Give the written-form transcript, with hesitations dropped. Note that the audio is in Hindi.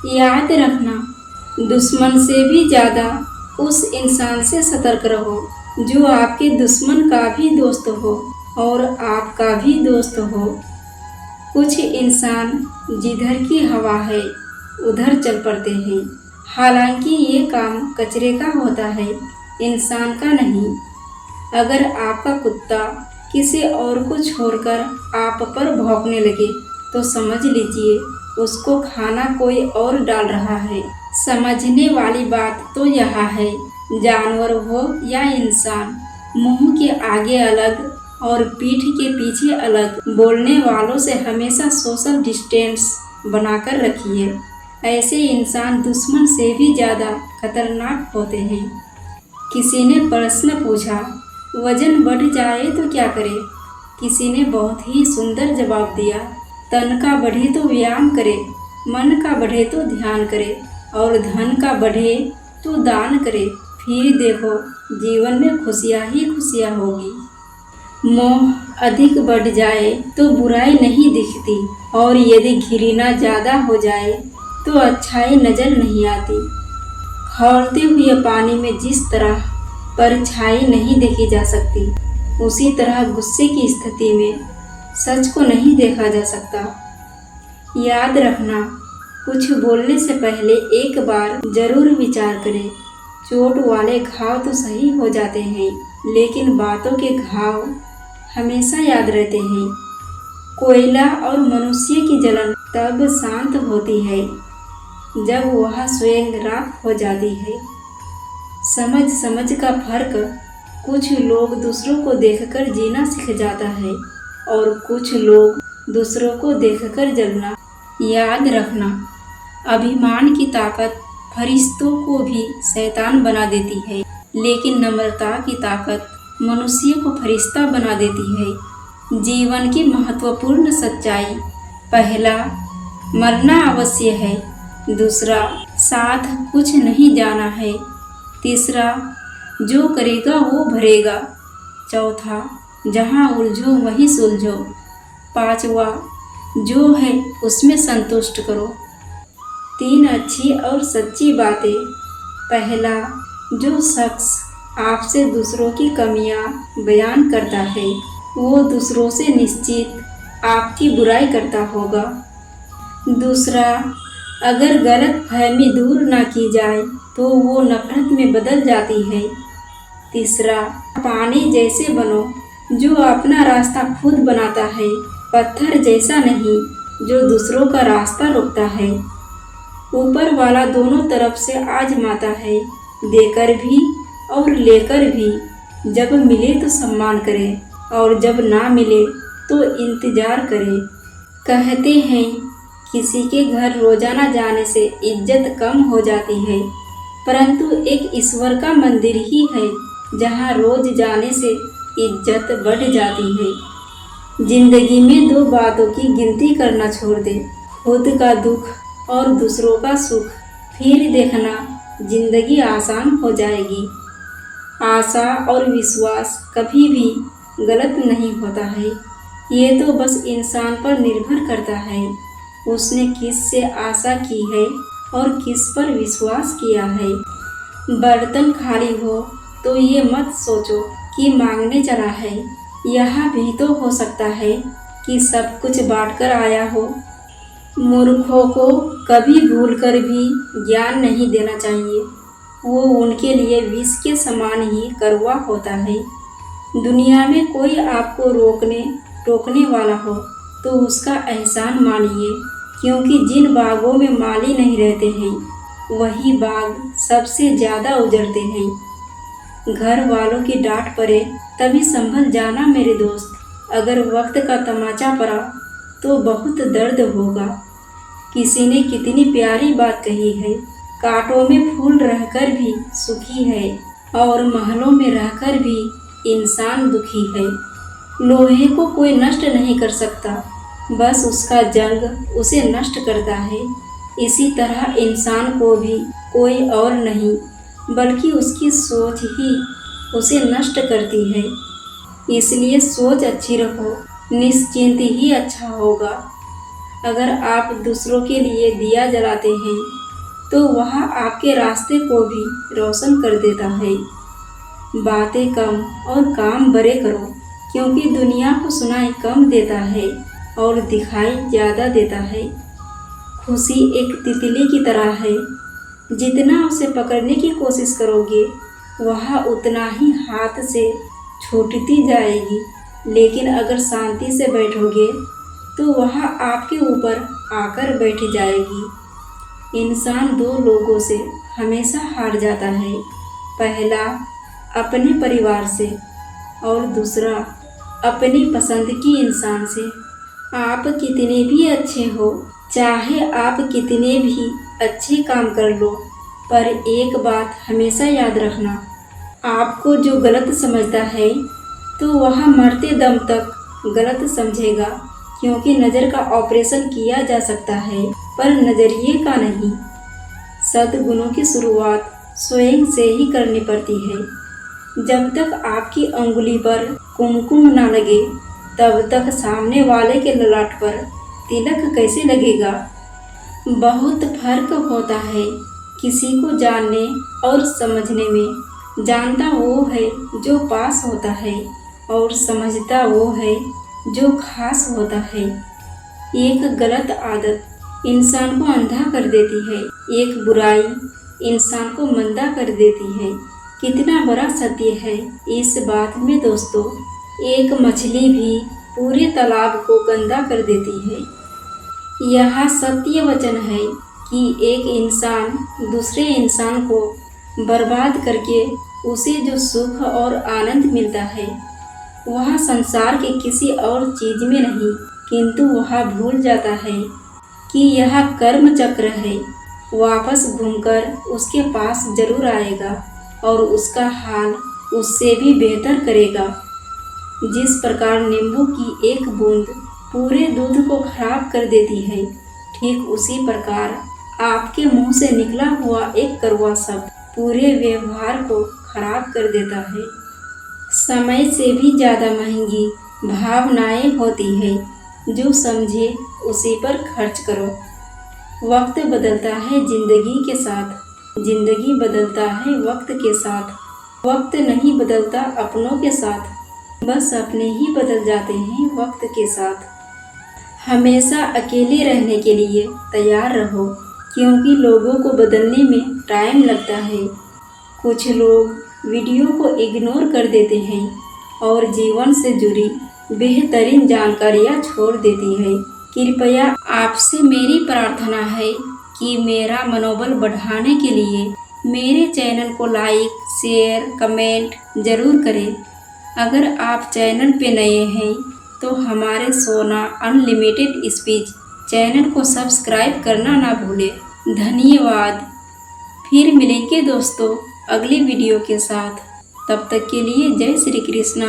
याद रखना, दुश्मन से भी ज़्यादा उस इंसान से सतर्क रहो जो आपके दुश्मन का भी दोस्त हो और आपका भी दोस्त हो। कुछ इंसान जिधर की हवा है उधर चल पड़ते हैं, हालांकि ये काम कचरे का होता है, इंसान का नहीं। अगर आपका कुत्ता किसी और को छोड़कर आप पर भौंकने लगे तो समझ लीजिए उसको खाना कोई और डाल रहा है। समझने वाली बात तो यह है, जानवर हो या इंसान, मुंह के आगे अलग और पीठ के पीछे अलग बोलने वालों से हमेशा सोशल डिस्टेंस बनाकर रखिए। ऐसे इंसान दुश्मन से भी ज़्यादा खतरनाक होते हैं। किसी ने प्रश्न पूछा, वजन बढ़ जाए तो क्या करें? किसी ने बहुत ही सुंदर जवाब दिया, तन का बढ़े तो व्यायाम करे, मन का बढ़े तो ध्यान करे और धन का बढ़े तो दान करे। फिर देखो जीवन में खुशियाँ ही खुशियाँ होगी। मोह अधिक बढ़ जाए तो बुराई नहीं दिखती और यदि घृणा ज़्यादा हो जाए तो अच्छाई नजर नहीं आती। खौलते हुए पानी में जिस तरह परछाई नहीं देखी जा सकती, उसी तरह गुस्से की स्थिति में सच को नहीं देखा जा सकता। याद रखना, कुछ बोलने से पहले एक बार जरूर विचार करें। चोट वाले घाव तो सही हो जाते हैं, लेकिन बातों के घाव हमेशा याद रहते हैं। कोयला और मनुष्य की जलन तब शांत होती है जब वह स्वयं राख हो जाती है। समझ समझ का फर्क, कुछ लोग दूसरों को देखकर जीना सीख जाता है और कुछ लोग दूसरों को देखकर जलना। याद रखना, अभिमान की ताकत फरिश्तों को भी शैतान बना देती है, लेकिन नम्रता की ताकत मनुष्य को फरिश्ता बना देती है। जीवन की महत्वपूर्ण सच्चाई, पहला, मरना अवश्य है। दूसरा, साथ कुछ नहीं जाना है। तीसरा, जो करेगा वो भरेगा। चौथा, जहाँ उलझो वहीं सुलझो। पांचवा, जो है उसमें संतुष्ट करो। 3 अच्छी और सच्ची बातें। पहला, जो शख्स आपसे दूसरों की कमियां बयान करता है वो दूसरों से निश्चित आपकी बुराई करता होगा। दूसरा, अगर गलत फहमी दूर ना की जाए तो वो नफरत में बदल जाती है। तीसरा, पानी जैसे बनो जो अपना रास्ता खुद बनाता है, पत्थर जैसा नहीं जो दूसरों का रास्ता रोकता है। ऊपर वाला दोनों तरफ से आजमाता है, देकर भी और लेकर भी। जब मिले तो सम्मान करें और जब ना मिले तो इंतजार करें। कहते हैं किसी के घर रोजाना जाने से इज्जत कम हो जाती है, परंतु एक ईश्वर का मंदिर ही है जहाँ रोज जाने से इज्जत बढ़ जाती है। जिंदगी में 2 बातों की गिनती करना छोड़ दे, खुद का दुख और दूसरों का सुख। फिर देखना जिंदगी आसान हो जाएगी। आशा और विश्वास कभी भी गलत नहीं होता है, ये तो बस इंसान पर निर्भर करता है उसने किस से आशा की है और किस पर विश्वास किया है। बर्तन खाली हो तो ये मत सोचो कि मांगने चला है। यह भी तो हो सकता है कि सब कुछ बांटकर आया हो। मूर्खों को कभी भूलकर भी ज्ञान नहीं देना चाहिए, वो उनके लिए विष के समान ही कड़वा होता है। दुनिया में कोई आपको रोकने टोकने वाला हो तो उसका एहसान मानिए, क्योंकि जिन बागों में माली नहीं रहते हैं वही बाग सबसे ज़्यादा उजड़ते हैं। घर वालों की डांट पड़े तभी संभल जाना मेरे दोस्त, अगर वक्त का तमाचा पड़ा तो बहुत दर्द होगा। किसी ने कितनी प्यारी बात कही है, कांटों में फूल रहकर भी सुखी है और महलों में रहकर भी इंसान दुखी है। लोहे को कोई नष्ट नहीं कर सकता, बस उसका जंग उसे नष्ट करता है। इसी तरह इंसान को भी कोई और नहीं बल्कि उसकी सोच ही उसे नष्ट करती है। इसलिए सोच अच्छी रखो, निश्चिंत ही अच्छा होगा। अगर आप दूसरों के लिए दिया जलाते हैं तो वह आपके रास्ते को भी रोशन कर देता है। बातें कम और काम बड़े करो, क्योंकि दुनिया को सुनाई कम देता है और दिखाई ज़्यादा देता है। खुशी एक तितली की तरह है, जितना उसे पकड़ने की कोशिश करोगे वह उतना ही हाथ से छूटती जाएगी, लेकिन अगर शांति से बैठोगे तो वह आपके ऊपर आकर बैठ जाएगी। इंसान दो लोगों से हमेशा हार जाता है, पहला अपने परिवार से और दूसरा अपनी पसंद की इंसान से। आप कितने भी अच्छे हो, चाहे आप कितने भी अच्छे काम कर लो, पर एक बात हमेशा याद रखना, आपको जो गलत समझता है तो वह मरते दम तक गलत समझेगा, क्योंकि नज़र का ऑपरेशन किया जा सकता है पर नज़रिए का नहीं। सद्गुणों की शुरुआत स्वयं से ही करनी पड़ती है। जब तक आपकी अंगुली पर कुमकुम ना लगे तब तक सामने वाले के ललाट पर तिलक कैसे लगेगा। बहुत फर्क होता है किसी को जानने और समझने में। जानता वो है जो पास होता है और समझता वो है जो खास होता है। एक गलत आदत इंसान को अंधा कर देती है, एक बुराई इंसान को मंदा कर देती है। कितना बड़ा सत्य है इस बात में दोस्तों, एक मछली भी पूरे तालाब को गंदा कर देती है। यह सत्य वचन है कि एक इंसान दूसरे इंसान को बर्बाद करके उसे जो सुख और आनंद मिलता है वह संसार के किसी और चीज़ में नहीं, किंतु वह भूल जाता है कि यह कर्म चक्र है, वापस घूमकर उसके पास जरूर आएगा और उसका हाल उससे भी बेहतर करेगा। जिस प्रकार नींबू की एक बूंद पूरे दूध को खराब कर देती है, ठीक उसी प्रकार आपके मुंह से निकला हुआ एक कड़वा शब्द पूरे व्यवहार को खराब कर देता है। समय से भी ज़्यादा महंगी भावनाएं होती है, जो समझे उसी पर खर्च करो। वक्त बदलता है जिंदगी के साथ, जिंदगी बदलता है वक्त के साथ। वक्त नहीं बदलता अपनों के साथ, बस अपने ही बदल जाते हैं वक्त के साथ। हमेशा अकेले रहने के लिए तैयार रहो, क्योंकि लोगों को बदलने में टाइम लगता है। कुछ लोग वीडियो को इग्नोर कर देते हैं और जीवन से जुड़ी बेहतरीन जानकारियाँ छोड़ देती है। कृपया आपसे मेरी प्रार्थना है कि मेरा मनोबल बढ़ाने के लिए मेरे चैनल को लाइक, शेयर, कमेंट ज़रूर करें। अगर आप चैनल पे नए हैं तो हमारे सोना अनलिमिटेड स्पीच चैनल को सब्सक्राइब करना ना भूलें। धन्यवाद। फिर मिलेंगे दोस्तों अगली वीडियो के साथ। तब तक के लिए जय श्री कृष्णा।